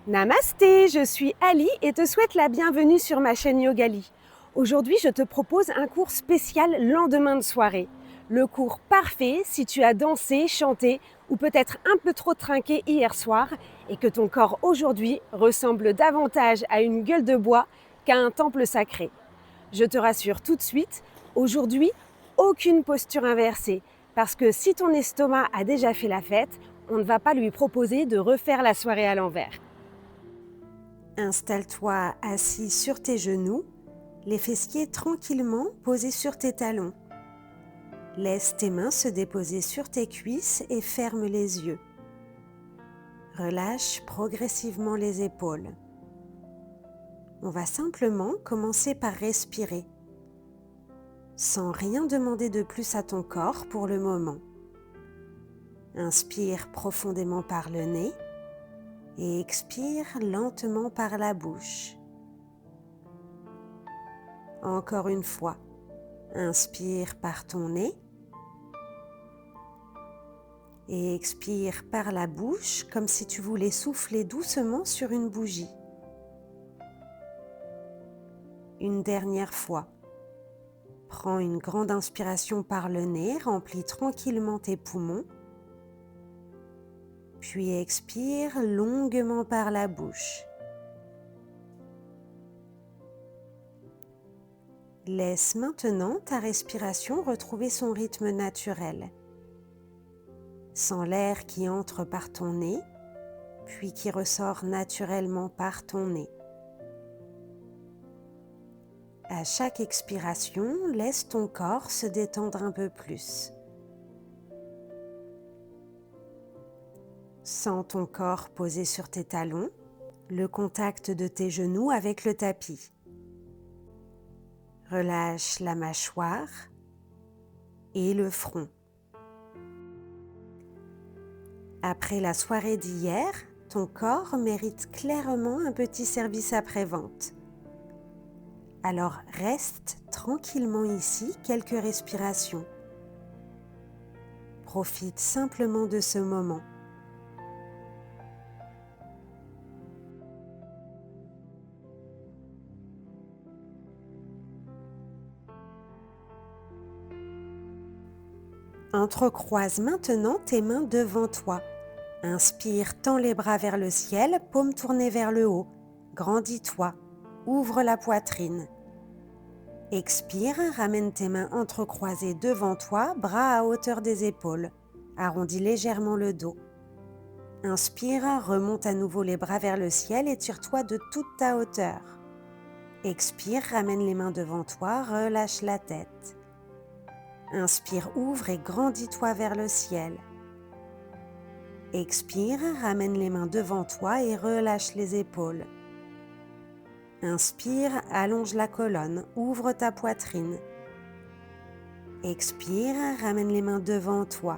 Namasté, je suis Ali et te souhaite la bienvenue sur ma chaîne Yogali. Aujourd'hui, je te propose un cours spécial lendemain de soirée. Le cours parfait si tu as dansé, chanté ou peut-être un peu trop trinqué hier soir et que ton corps aujourd'hui ressemble davantage à une gueule de bois qu'à un temple sacré. Je te rassure tout de suite, aujourd'hui, aucune posture inversée parce que si ton estomac a déjà fait la fête, on ne va pas lui proposer de refaire la soirée à l'envers. Installe-toi assis sur tes genoux, les fessiers tranquillement posés sur tes talons. Laisse tes mains se déposer sur tes cuisses et ferme les yeux. Relâche progressivement les épaules. On va simplement commencer par respirer, sans rien demander de plus à ton corps pour le moment. Inspire profondément par le nez et expire lentement par la bouche. Encore une fois, inspire par ton nez et expire par la bouche comme si tu voulais souffler doucement sur une bougie. Une dernière fois, prends une grande inspiration par le nez, remplis tranquillement tes poumons, puis expire longuement par la bouche. Laisse maintenant ta respiration retrouver son rythme naturel. Sens l'air qui entre par ton nez, puis qui ressort naturellement par ton nez. À chaque expiration, laisse ton corps se détendre un peu plus. Sens ton corps posé sur tes talons, le contact de tes genoux avec le tapis. Relâche la mâchoire et le front. Après la soirée d'hier, ton corps mérite clairement un petit service après-vente. Alors reste tranquillement ici quelques respirations. Profite simplement de ce moment. Entrecroise maintenant tes mains devant toi. Inspire, tends les bras vers le ciel, paumes tournées vers le haut. Grandis-toi, ouvre la poitrine. Expire, ramène tes mains entrecroisées devant toi, bras à hauteur des épaules. Arrondis légèrement le dos. Inspire, remonte à nouveau les bras vers le ciel et tire-toi de toute ta hauteur. Expire, ramène les mains devant toi, relâche la tête. Inspire, ouvre et grandis-toi vers le ciel. Expire, ramène les mains devant toi et relâche les épaules. Inspire, allonge la colonne, ouvre ta poitrine. Expire, ramène les mains devant toi.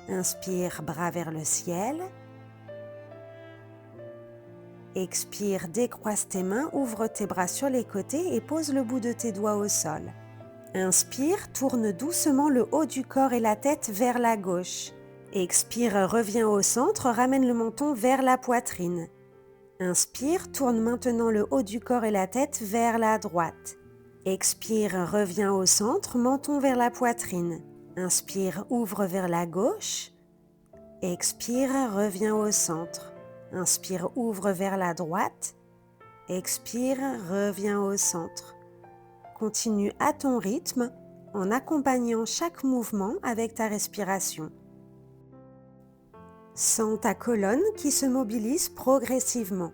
Inspire, bras vers le ciel. Expire, décroise tes mains, ouvre tes bras sur les côtés et pose le bout de tes doigts au sol. Inspire, tourne doucement le haut du corps et la tête vers la gauche. Expire, reviens au centre, ramène le menton vers la poitrine. Inspire, tourne maintenant le haut du corps et la tête vers la droite. Expire, reviens au centre, menton vers la poitrine. Inspire, ouvre vers la gauche. Expire, reviens au centre. Inspire, ouvre vers la droite. Expire, reviens au centre. Continue à ton rythme en accompagnant chaque mouvement avec ta respiration. Sens ta colonne qui se mobilise progressivement.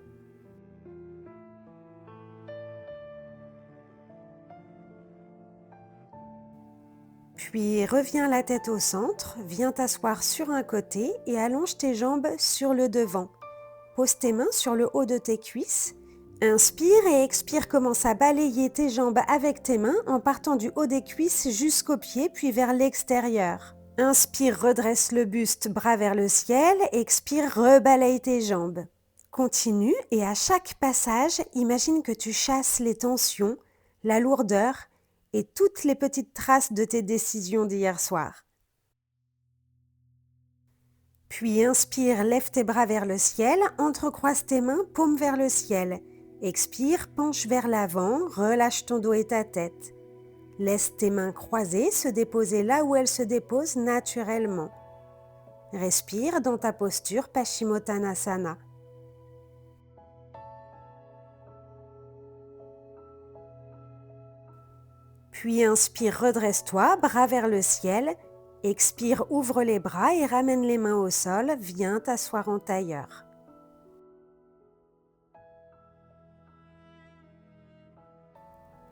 Puis reviens la tête au centre, viens t'asseoir sur un côté et allonge tes jambes sur le devant. Pose tes mains sur le haut de tes cuisses. Inspire et expire, commence à balayer tes jambes avec tes mains en partant du haut des cuisses jusqu'aux pieds puis vers l'extérieur. Inspire, redresse le buste, bras vers le ciel. Expire, rebalaye tes jambes. Continue et à chaque passage, imagine que tu chasses les tensions, la lourdeur et toutes les petites traces de tes décisions d'hier soir. Puis inspire, lève tes bras vers le ciel, entrecroise tes mains, paume vers le ciel. Expire, penche vers l'avant, relâche ton dos et ta tête. Laisse tes mains croisées se déposer là où elles se déposent naturellement. Respire dans ta posture Paschimottanasana. Puis inspire, redresse-toi, bras vers le ciel. Expire, ouvre les bras et ramène les mains au sol, viens t'asseoir en tailleur.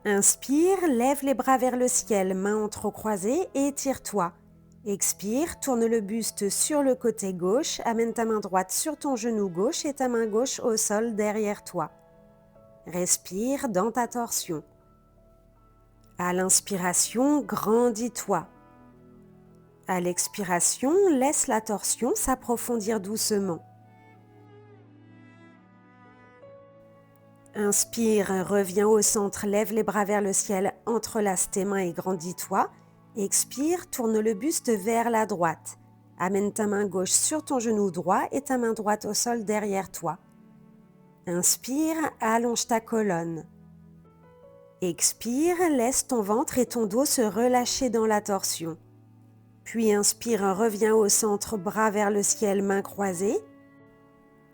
Inspire, lève les bras vers le ciel, mains entrecroisées et étire-toi. Expire, tourne le buste sur le côté gauche, amène ta main droite sur ton genou gauche et ta main gauche au sol derrière toi. Respire dans ta torsion. À l'inspiration, grandis-toi. À l'expiration, laisse la torsion s'approfondir doucement. Inspire, reviens au centre, lève les bras vers le ciel, entrelace tes mains et grandis-toi. Expire, tourne le buste vers la droite. Amène ta main gauche sur ton genou droit et ta main droite au sol derrière toi. Inspire, allonge ta colonne. Expire, laisse ton ventre et ton dos se relâcher dans la torsion. Puis inspire, reviens au centre, bras vers le ciel, mains croisées.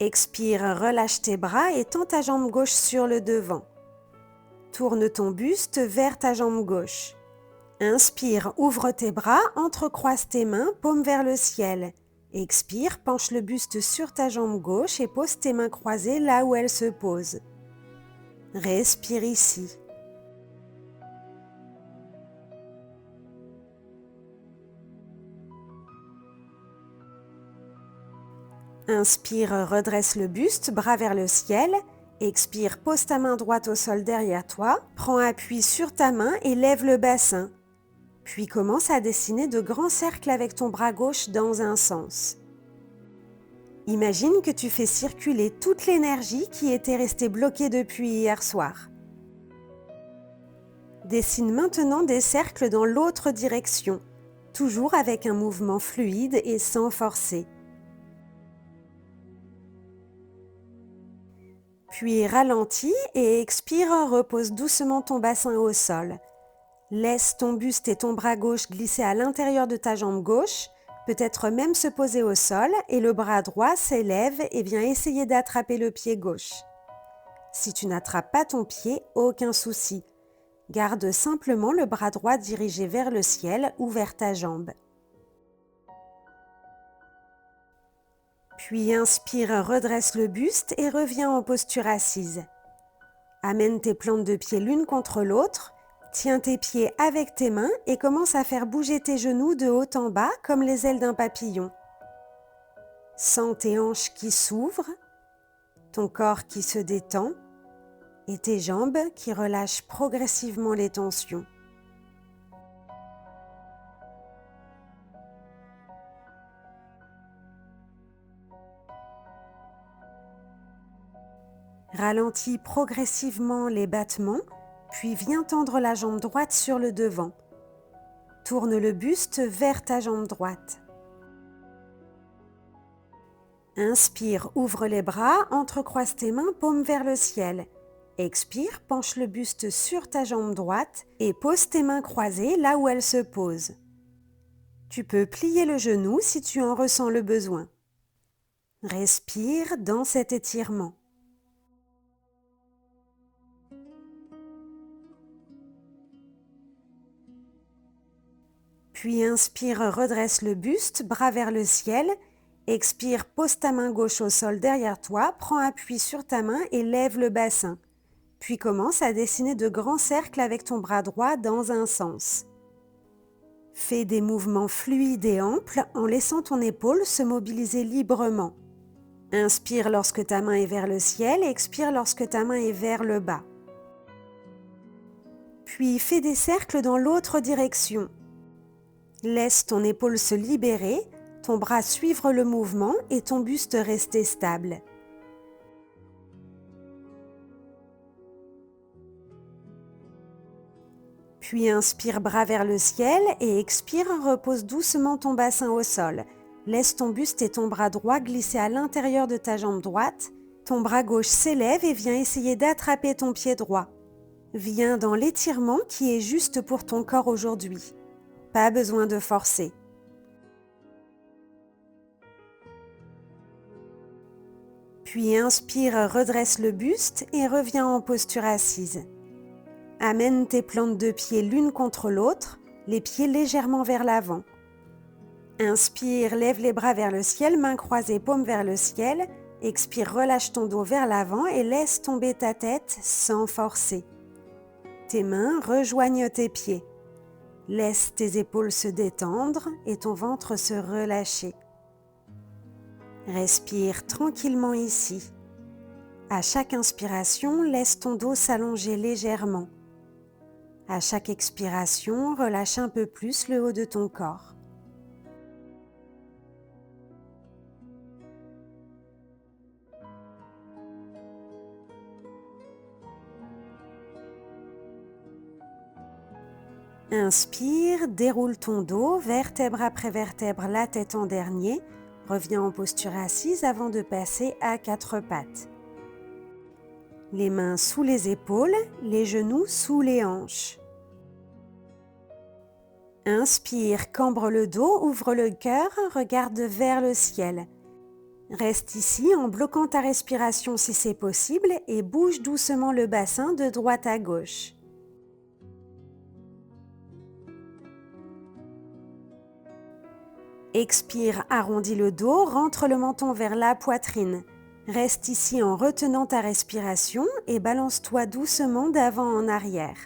Expire, relâche tes bras et tends ta jambe gauche sur le devant. Tourne ton buste vers ta jambe gauche. Inspire, ouvre tes bras, entrecroise tes mains, paume vers le ciel. Expire, penche le buste sur ta jambe gauche et pose tes mains croisées là où elles se posent. Respire ici. Inspire, redresse le buste, bras vers le ciel. Expire, pose ta main droite au sol derrière toi. Prends appui sur ta main et lève le bassin. Puis commence à dessiner de grands cercles avec ton bras gauche dans un sens. Imagine que tu fais circuler toute l'énergie qui était restée bloquée depuis hier soir. Dessine maintenant des cercles dans l'autre direction, toujours avec un mouvement fluide et sans forcer. Puis ralentis et expire, repose doucement ton bassin au sol. Laisse ton buste et ton bras gauche glisser à l'intérieur de ta jambe gauche, peut-être même se poser au sol, et le bras droit s'élève et vient essayer d'attraper le pied gauche. Si tu n'attrapes pas ton pied, aucun souci. Garde simplement le bras droit dirigé vers le ciel ou vers ta jambe. Puis inspire, redresse le buste et reviens en posture assise. Amène tes plantes de pied l'une contre l'autre, tiens tes pieds avec tes mains et commence à faire bouger tes genoux de haut en bas comme les ailes d'un papillon. Sens tes hanches qui s'ouvrent, ton corps qui se détend et tes jambes qui relâchent progressivement les tensions. Ralentis progressivement les battements, puis viens tendre la jambe droite sur le devant. Tourne le buste vers ta jambe droite. Inspire, ouvre les bras, entrecroise tes mains, paume vers le ciel. Expire, penche le buste sur ta jambe droite et pose tes mains croisées là où elles se posent. Tu peux plier le genou si tu en ressens le besoin. Respire dans cet étirement. Puis inspire, redresse le buste, bras vers le ciel. Expire, pose ta main gauche au sol derrière toi, prends appui sur ta main et lève le bassin. Puis commence à dessiner de grands cercles avec ton bras droit dans un sens. Fais des mouvements fluides et amples en laissant ton épaule se mobiliser librement. Inspire lorsque ta main est vers le ciel, expire lorsque ta main est vers le bas. Puis fais des cercles dans l'autre direction. Laisse ton épaule se libérer, ton bras suivre le mouvement et ton buste rester stable. Puis inspire, bras vers le ciel et expire, repose doucement ton bassin au sol. Laisse ton buste et ton bras droit glisser à l'intérieur de ta jambe droite. Ton bras gauche s'élève et viens essayer d'attraper ton pied droit. Viens dans l'étirement qui est juste pour ton corps aujourd'hui. Pas besoin de forcer. Puis inspire, redresse le buste et reviens en posture assise. Amène tes plantes de pied l'une contre l'autre, les pieds légèrement vers l'avant. Inspire, lève les bras vers le ciel, mains croisées, paumes vers le ciel. Expire, relâche ton dos vers l'avant et laisse tomber ta tête sans forcer. Tes mains rejoignent tes pieds. Laisse tes épaules se détendre et ton ventre se relâcher. Respire tranquillement ici. À chaque inspiration, laisse ton dos s'allonger légèrement. À chaque expiration, relâche un peu plus le haut de ton corps. Inspire, déroule ton dos, vertèbre après vertèbre, la tête en dernier. Reviens en posture assise avant de passer à quatre pattes. Les mains sous les épaules, les genoux sous les hanches. Inspire, cambre le dos, ouvre le cœur, regarde vers le ciel. Reste ici en bloquant ta respiration si c'est possible et bouge doucement le bassin de droite à gauche. Expire, arrondis le dos, rentre le menton vers la poitrine. Reste ici en retenant ta respiration et balance-toi doucement d'avant en arrière.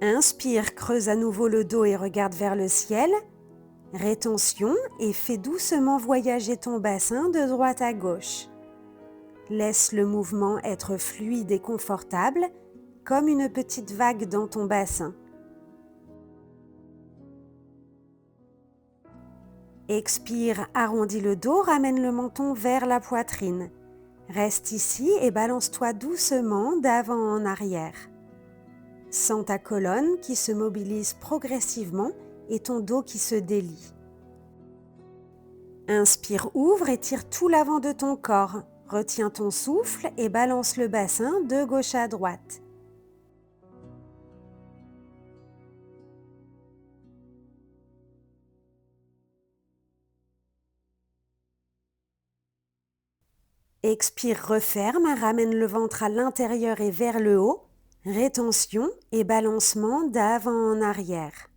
Inspire, creuse à nouveau le dos et regarde vers le ciel. Rétention et fais doucement voyager ton bassin de droite à gauche. Laisse le mouvement être fluide et confortable, comme une petite vague dans ton bassin. Expire, arrondis le dos, ramène le menton vers la poitrine. Reste ici et balance-toi doucement d'avant en arrière. Sens ta colonne qui se mobilise progressivement et ton dos qui se délie. Inspire, ouvre et tire tout l'avant de ton corps. Retiens ton souffle et balance le bassin de gauche à droite. Expire, referme, ramène le ventre à l'intérieur et vers le haut. Rétention et balancement d'avant en arrière.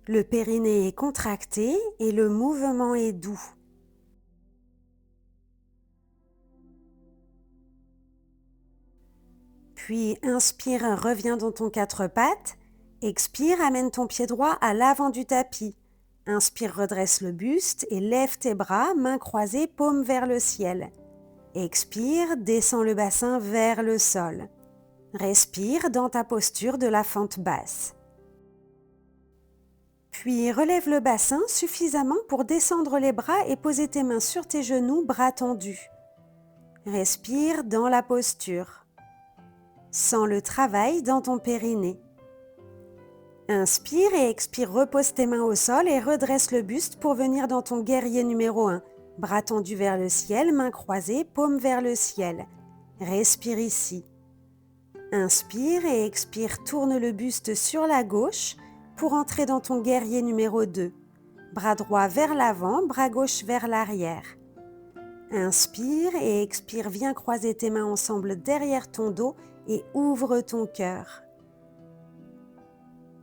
Le périnée est contracté et le mouvement est doux. Puis inspire, reviens dans ton quatre pattes. Expire, amène ton pied droit à l'avant du tapis. Inspire, redresse le buste et lève tes bras, mains croisées, paumes vers le ciel. Expire, descends le bassin vers le sol. Respire dans ta posture de la fente basse. Puis relève le bassin suffisamment pour descendre les bras et poser tes mains sur tes genoux, bras tendus. Respire dans la posture. Sens le travail dans ton périnée. Inspire et expire, repose tes mains au sol et redresse le buste pour venir dans ton guerrier numéro 1. Bras tendus vers le ciel, mains croisées, paumes vers le ciel. Respire ici. Inspire et expire, tourne le buste sur la gauche pour entrer dans ton guerrier numéro 2. Bras droit vers l'avant, bras gauche vers l'arrière. Inspire et expire, viens croiser tes mains ensemble derrière ton dos et ouvre ton cœur.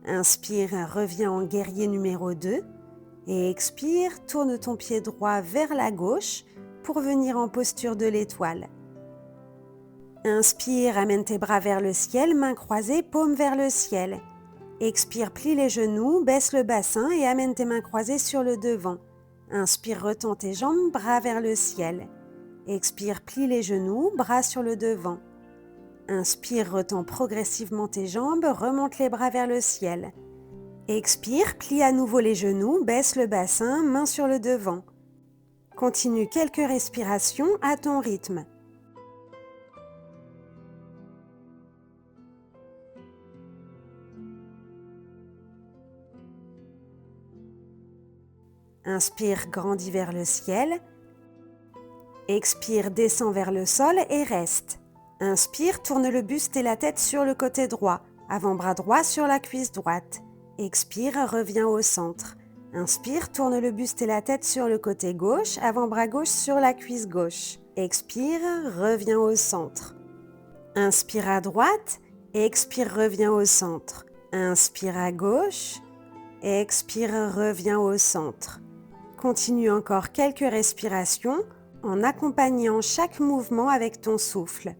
Inspire, reviens en guerrier numéro 2 et expire, tourne ton pied droit vers la gauche pour venir en posture de l'étoile. Inspire, amène tes bras vers le ciel, mains croisées, paumes vers le ciel. Expire, plie les genoux, baisse le bassin et amène tes mains croisées sur le devant. Inspire, retends tes jambes, bras vers le ciel. Expire, plie les genoux, bras sur le devant. Inspire, retends progressivement tes jambes, remonte les bras vers le ciel. Expire, plie à nouveau les genoux, baisse le bassin, mains sur le devant. Continue quelques respirations à ton rythme. Inspire, grandis vers le ciel. Expire, descends vers le sol et reste. Inspire, tourne le buste et la tête sur le côté droit. Avant-bras droit sur la cuisse droite. Expire, reviens au centre. Inspire, tourne le buste et la tête sur le côté gauche. Avant-bras gauche sur la cuisse gauche. Expire, reviens au centre. Inspire à droite. Expire, reviens au centre. Inspire à gauche. Expire, reviens au centre. Continue encore quelques respirations en accompagnant chaque mouvement avec ton souffle.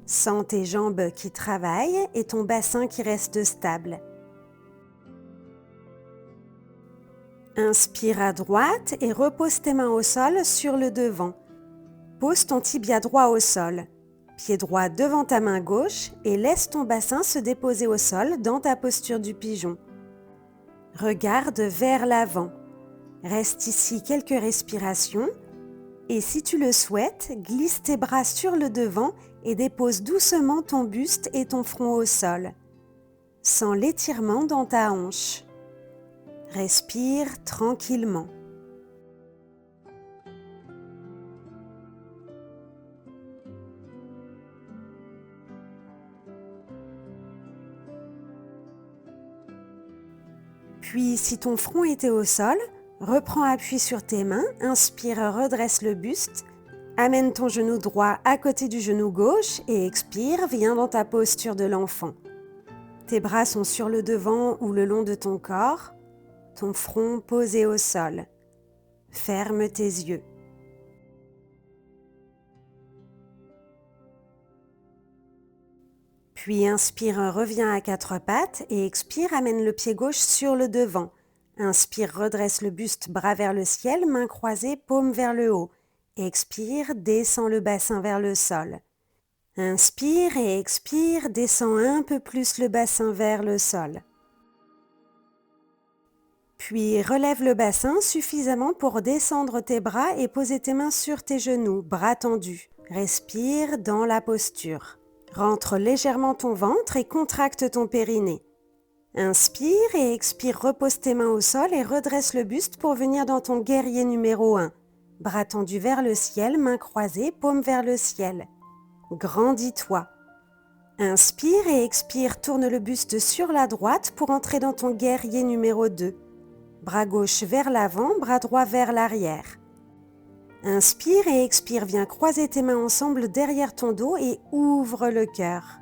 Sens tes jambes qui travaillent et ton bassin qui reste stable. Inspire à droite et repose tes mains au sol sur le devant. Pose ton tibia droit au sol. Pied droit devant ta main gauche et laisse ton bassin se déposer au sol dans ta posture du pigeon. Regarde vers l'avant. Reste ici quelques respirations et si tu le souhaites, glisse tes bras sur le devant et dépose doucement ton buste et ton front au sol. Sens l'étirement dans ta hanche. Respire tranquillement. Puis, si ton front était au sol, reprends appui sur tes mains, inspire, redresse le buste, amène ton genou droit à côté du genou gauche et expire, viens dans ta posture de l'enfant. Tes bras sont sur le devant ou le long de ton corps, ton front posé au sol. Ferme tes yeux. Puis inspire, reviens à quatre pattes et expire, amène le pied gauche sur le devant. Inspire, redresse le buste, bras vers le ciel, mains croisées, paumes vers le haut. Expire, descends le bassin vers le sol. Inspire et expire, descends un peu plus le bassin vers le sol. Puis relève le bassin suffisamment pour descendre tes bras et poser tes mains sur tes genoux, bras tendus. Respire dans la posture. Rentre légèrement ton ventre et contracte ton périnée. Inspire et expire, repose tes mains au sol et redresse le buste pour venir dans ton guerrier numéro 1. Bras tendus vers le ciel, mains croisées, paumes vers le ciel. Grandis-toi. Inspire et expire, tourne le buste sur la droite pour entrer dans ton guerrier numéro 2. Bras gauche vers l'avant, bras droit vers l'arrière. Inspire et expire, viens croiser tes mains ensemble derrière ton dos et ouvre le cœur.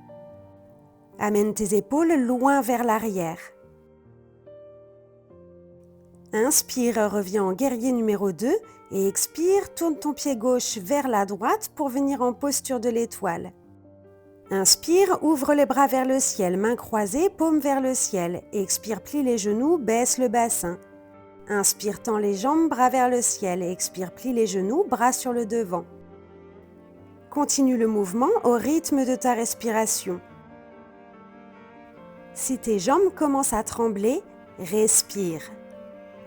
Amène tes épaules loin vers l'arrière. Inspire, reviens en guerrier numéro 2 et expire, tourne ton pied gauche vers la droite pour venir en posture de l'étoile. Inspire, ouvre les bras vers le ciel, mains croisées, paumes vers le ciel. Expire, plie les genoux, baisse le bassin. Inspire, tends les jambes, bras vers le ciel. Expire, plie les genoux, bras sur le devant. Continue le mouvement au rythme de ta respiration. Si tes jambes commencent à trembler, respire.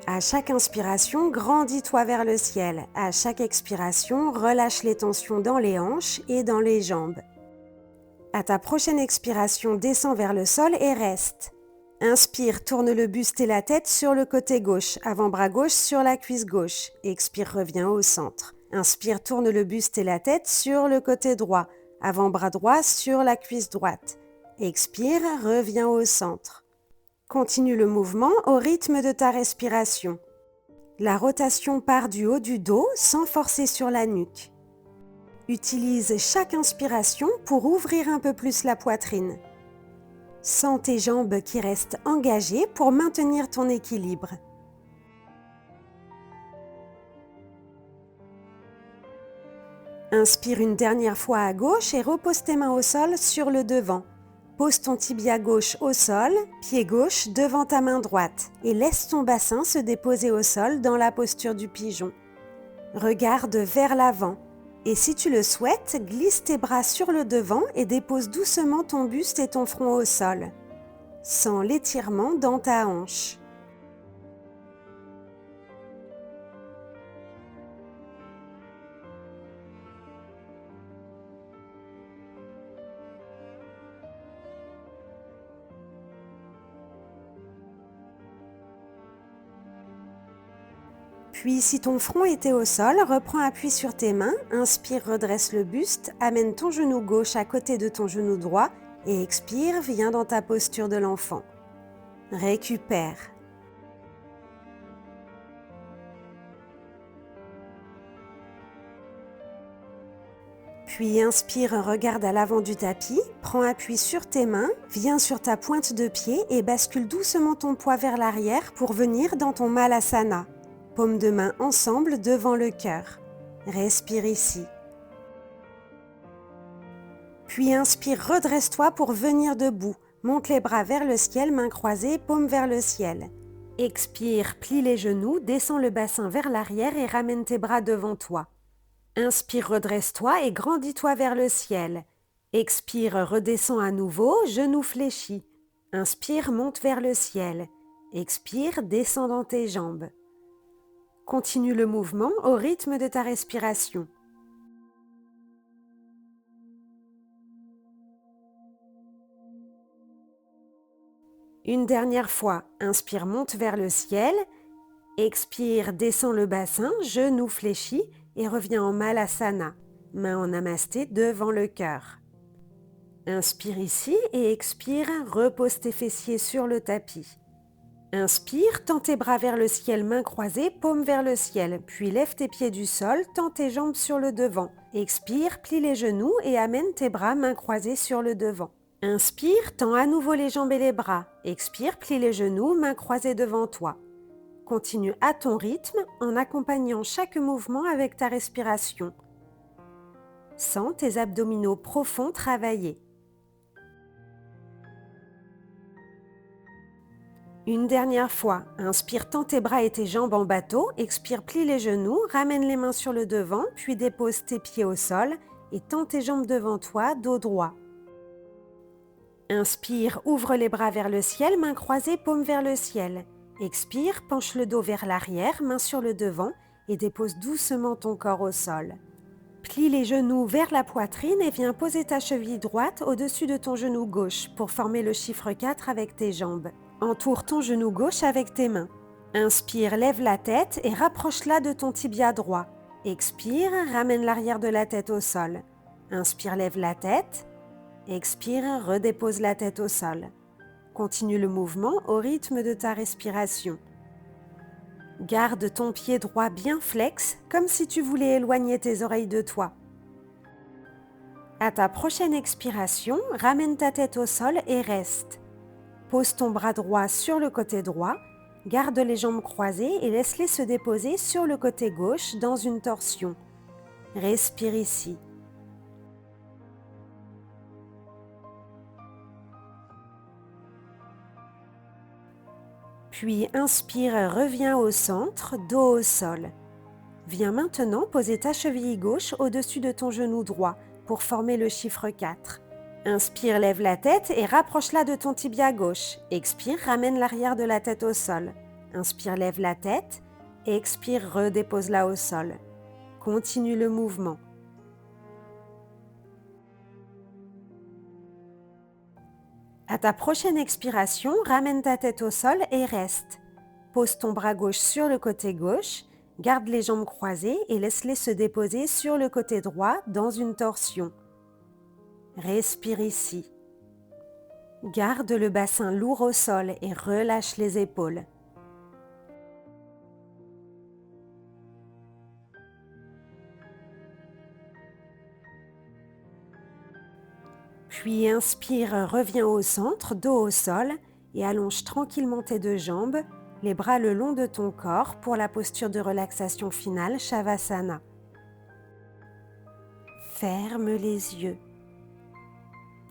À chaque inspiration, grandis-toi vers le ciel. À chaque expiration, relâche les tensions dans les hanches et dans les jambes. À ta prochaine expiration, descends vers le sol et reste. Inspire, tourne le buste et la tête sur le côté gauche, avant-bras gauche sur la cuisse gauche. Expire, reviens au centre. Inspire, tourne le buste et la tête sur le côté droit, avant-bras droit sur la cuisse droite. Expire, reviens au centre. Continue le mouvement au rythme de ta respiration. La rotation part du haut du dos sans forcer sur la nuque. Utilise chaque inspiration pour ouvrir un peu plus la poitrine. Sens tes jambes qui restent engagées pour maintenir ton équilibre. Inspire une dernière fois à gauche et repose tes mains au sol sur le devant. Pose ton tibia gauche au sol, pied gauche devant ta main droite et laisse ton bassin se déposer au sol dans la posture du pigeon. Regarde vers l'avant et si tu le souhaites, glisse tes bras sur le devant et dépose doucement ton buste et ton front au sol. Sens l'étirement dans ta hanche. Puis si ton front était au sol, reprends appui sur tes mains, inspire, redresse le buste, amène ton genou gauche à côté de ton genou droit et expire, viens dans ta posture de l'enfant. Récupère. Puis inspire, regarde à l'avant du tapis, prends appui sur tes mains, viens sur ta pointe de pied et bascule doucement ton poids vers l'arrière pour venir dans ton Malasana. Paumes de main ensemble devant le cœur. Respire ici. Puis inspire, redresse-toi pour venir debout. Monte les bras vers le ciel, mains croisées, paumes vers le ciel. Expire, plie les genoux, descends le bassin vers l'arrière et ramène tes bras devant toi. Inspire, redresse-toi et grandis-toi vers le ciel. Expire, redescends à nouveau, genoux fléchis. Inspire, monte vers le ciel. Expire, descends dans tes jambes. Continue le mouvement au rythme de ta respiration. Une dernière fois, inspire, monte vers le ciel. Expire, descends le bassin, genoux fléchis et reviens en Malasana, main en namasté devant le cœur. Inspire ici et expire, repose tes fessiers sur le tapis. Inspire, tends tes bras vers le ciel, mains croisées, paumes vers le ciel, puis lève tes pieds du sol, tends tes jambes sur le devant. Expire, plie les genoux et amène tes bras, mains croisées sur le devant. Inspire, tends à nouveau les jambes et les bras. Expire, plie les genoux, mains croisées devant toi. Continue à ton rythme en accompagnant chaque mouvement avec ta respiration. Sens tes abdominaux profonds travailler. Une dernière fois, inspire, tends tes bras et tes jambes en bateau, expire, plie les genoux, ramène les mains sur le devant, puis dépose tes pieds au sol et tends tes jambes devant toi, dos droit. Inspire, ouvre les bras vers le ciel, mains croisées, paumes vers le ciel. Expire, penche le dos vers l'arrière, mains sur le devant et dépose doucement ton corps au sol. Plie les genoux vers la poitrine et viens poser ta cheville droite au-dessus de ton genou gauche pour former le chiffre 4 avec tes jambes. Entoure ton genou gauche avec tes mains. Inspire, lève la tête et rapproche-la de ton tibia droit. Expire, ramène l'arrière de la tête au sol. Inspire, lève la tête. Expire, redépose la tête au sol. Continue le mouvement au rythme de ta respiration. Garde ton pied droit bien flex, comme si tu voulais éloigner tes oreilles de toi. À ta prochaine expiration, ramène ta tête au sol et reste. Pose ton bras droit sur le côté droit, garde les jambes croisées et laisse-les se déposer sur le côté gauche dans une torsion. Respire ici. Puis inspire, reviens au centre, dos au sol. Viens maintenant poser ta cheville gauche au-dessus de ton genou droit pour former le chiffre 4. Inspire, lève la tête et rapproche-la de ton tibia gauche. Expire, ramène l'arrière de la tête au sol. Inspire, lève la tête. Expire, redépose-la au sol. Continue le mouvement. À ta prochaine expiration, ramène ta tête au sol et reste. Pose ton bras gauche sur le côté gauche, garde les jambes croisées et laisse-les se déposer sur le côté droit dans une torsion. Respire ici. Garde le bassin lourd au sol et relâche les épaules. Puis inspire, reviens au centre, dos au sol et allonge tranquillement tes deux jambes, les bras le long de ton corps pour la posture de relaxation finale, Shavasana. Ferme les yeux.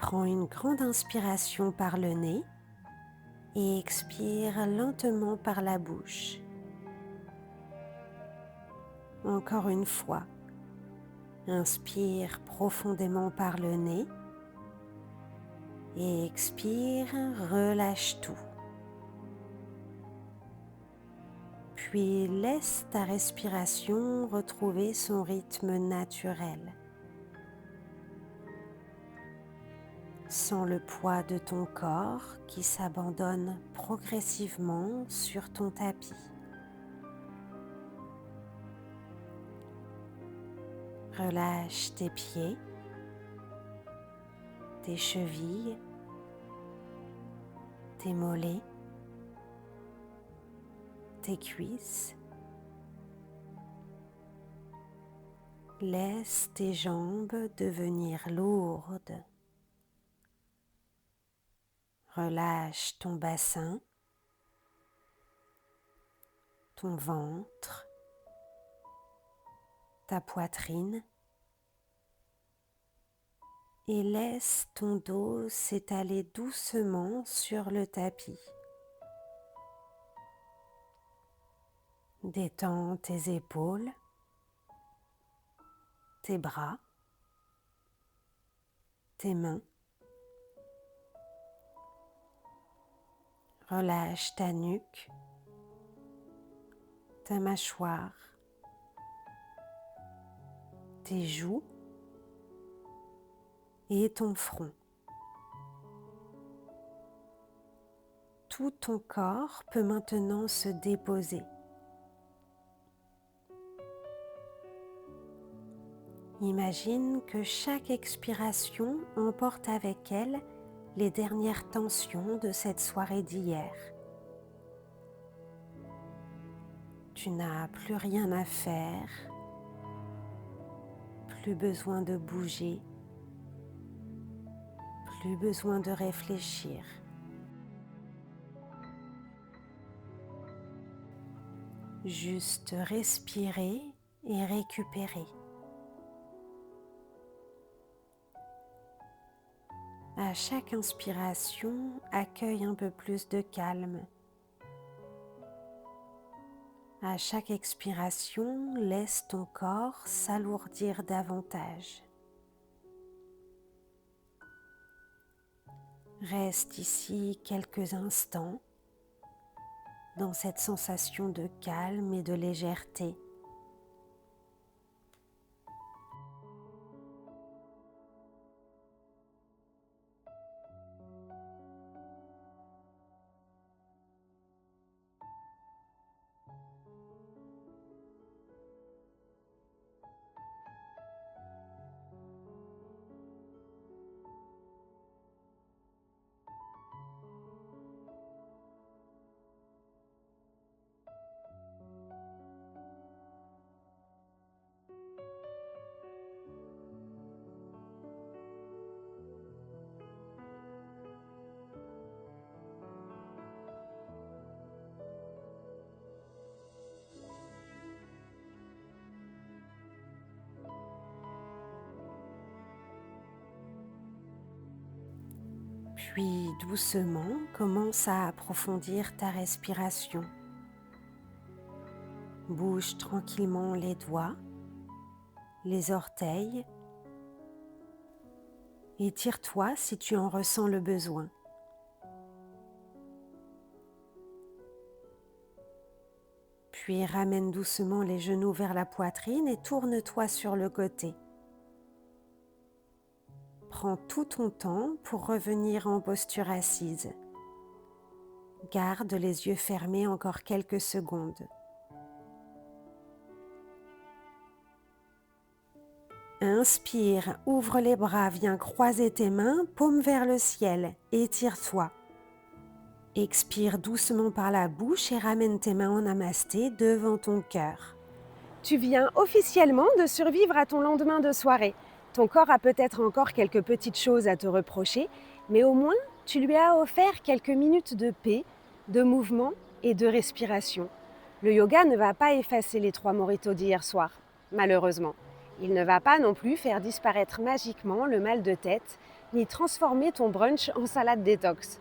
Prends une grande inspiration par le nez et expire lentement par la bouche. Encore une fois, inspire profondément par le nez et expire, relâche tout. Puis laisse ta respiration retrouver son rythme naturel. Sens le poids de ton corps qui s'abandonne progressivement sur ton tapis. Relâche tes pieds, tes chevilles, tes mollets, tes cuisses. Laisse tes jambes devenir lourdes. Relâche ton bassin, ton ventre, ta poitrine et laisse ton dos s'étaler doucement sur le tapis. Détends tes épaules, tes bras, tes mains. Relâche ta nuque, ta mâchoire, tes joues et ton front. Tout ton corps peut maintenant se déposer. Imagine que chaque expiration emporte avec elle les dernières tensions de cette soirée d'hier. Tu n'as plus rien à faire, plus besoin de bouger, plus besoin de réfléchir. Juste respirer et récupérer. À chaque inspiration, accueille un peu plus de calme. À chaque expiration, laisse ton corps s'alourdir davantage. Reste ici quelques instants dans cette sensation de calme et de légèreté. Puis doucement, commence à approfondir ta respiration. Bouge tranquillement les doigts, les orteils. Étire-toi si tu en ressens le besoin. Puis ramène doucement les genoux vers la poitrine et tourne-toi sur le côté. Prends tout ton temps pour revenir en posture assise. Garde les yeux fermés encore quelques secondes. Inspire, ouvre les bras, viens croiser tes mains, paume vers le ciel, étire-toi. Expire doucement par la bouche et ramène tes mains en namasté devant ton cœur. Tu viens officiellement de survivre à ton lendemain de soirée. Ton corps a peut-être encore quelques petites choses à te reprocher, mais au moins tu lui as offert quelques minutes de paix, de mouvement et de respiration. Le yoga ne va pas effacer les 3 mojitos d'hier soir, malheureusement. Il ne va pas non plus faire disparaître magiquement le mal de tête, ni transformer ton brunch en salade détox.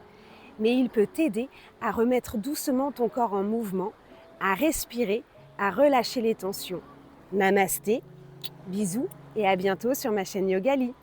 Mais il peut t'aider à remettre doucement ton corps en mouvement, à respirer, à relâcher les tensions. Namasté, bisous et à bientôt sur ma chaîne Yogali.